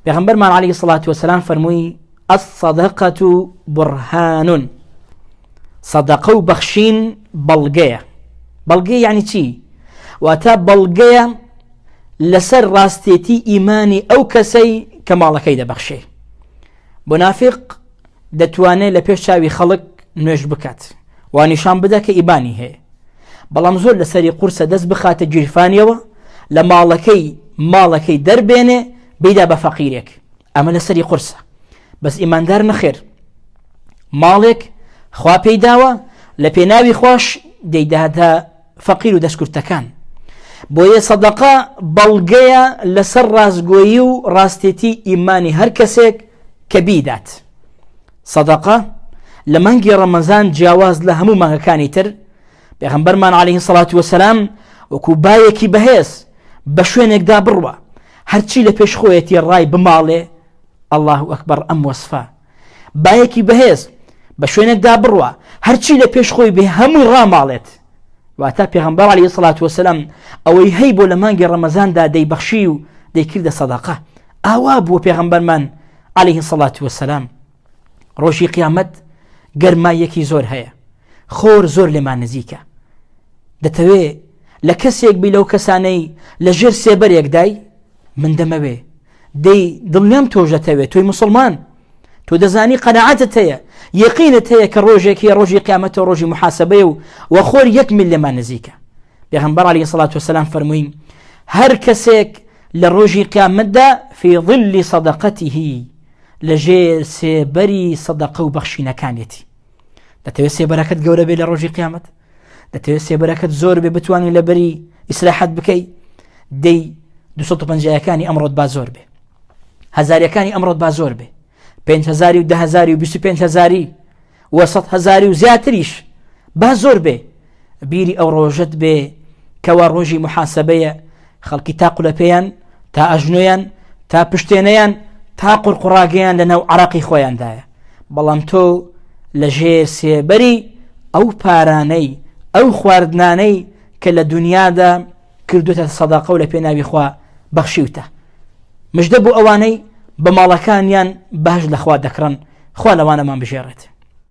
پێغەمبەرمان عەلەیهی سڵات وەسەلام فەرمووی الصەدەقەتو بورهانٌ، سەدەقە و بەخشین بەڵگەیە. بەڵگەیە یعنی چی؟ واتە بەڵگەیە لەسەر ڕاستێتی ئیمانی ئەو کەسەی کە ماڵەکەی دەبەخشێ. مونافق دەتوانێت لە پێش چاوی خەڵک نوێژ بکات و نیشان بدە کە ئیمانی هەیە، بەڵام زۆر لەسەری قورسە دەست بخاتە گیرفانیەوە لە ماڵەکەی دەربێنێ بیدا بە فەقیرێک. ئەمە لەسەری قورسە، بەس ئیماندار نەخێر. ماڵێک خوا پێی داوە لە پێناوی خۆش دەیدادا فەقیر و دەستکورتەکان. بۆیە سەدەقە بەڵگەیە لەسەر ڕاستگۆیی و ڕاستێتی ئیمانی هەر کەسێک کە بیدات. سەدەقە لە مانگی ڕەمەزان جیاواز لە هەموو مانگەکانی تر، پێغەمبەرمان عەلەیهی سەڵات وەسەلام وەکو بایەکی بەهێز بە شوێنێکدا بڕوە هەرچی لە پێش خۆیەتی ڕای بماڵێ. ئەڵڵاهو ئەکبەر ئەم وەسفە. بایەکی بەهێز بە شوێنێکدا بڕوە هەرچی لە پێش خۆی بێ هەمووی ڕاماڵێت. واتە پێغەمبەر عەلەیهی سەڵات وەسەلام ئەوەی هەی بۆ لە مانگی ڕەمەزاندا دەیبەخشی و دەیکردە سەدەقە. ئاوا بووە پێغەمبەرمان عەلەیهی سەڵات وەسەلام. ڕۆژی قیامەت گەرمایەکی زۆر هەیە، خۆر زۆر لێمان نزیکە. دەتەوێ لە کەسێک بی لەو کەسانەی لە ژێر سێبەرێک دای من دەمەوێ دەی دڵنیام تۆش دەتەوێت، تۆی مسلمان، تۆ دەزانی قەناعەتت هەیە، یەقینت هەیە کە ڕۆژێکی ڕۆژی قیامەتەوە ڕۆژی محاسبەیە و خۆر یەک میل لێمان نزیکە. پێغەمبەر عەلەیهی سەڵات وەسەلام فەرمووی هەر کەسێک لە ڕۆژی قیامەتدا فی ظلی صەدەقەتیهی لە ژێر سێبەری سەدەقە و بەخشینەکانێتی. دەتەوێت سێبەرەکەت گەورە بێ لە ڕۆژی قیامەت؟ دەتەوێت سێبەرەکەت زۆر بێ بتوانین لەبەری ئیسراحەت بکەی؟ دەی 250ەکانی ئەمڕۆت با زۆر بێ، هەزاریەکانی ئەمڕۆت با زۆر بێ، 5,000 و 10,000 و 25,000 و 100,000 و زیاتریش با زۆر بێ. بیری ئەو ڕۆژت بێ کەوا ڕۆژی محاسبەیە، خەڵکی تا قولەپەیان، تا ئەژنۆیان، تا پشتێنەیان، تا قورقڕاگەیان لەناو عەرەقی خۆیاندایە، بەڵام تۆ لە ژێر سێبەری ئەو پارانەی ئەو خواردنانەی کە لە دنیادا کردوتە سەدەقە و لە پێناوی خوا بەخشیوتە. مژدە بۆ ئەوانەی بە ماڵەکانیان باش لەخوا دەکڕن، خوا لەوانەمان بژێڕێت.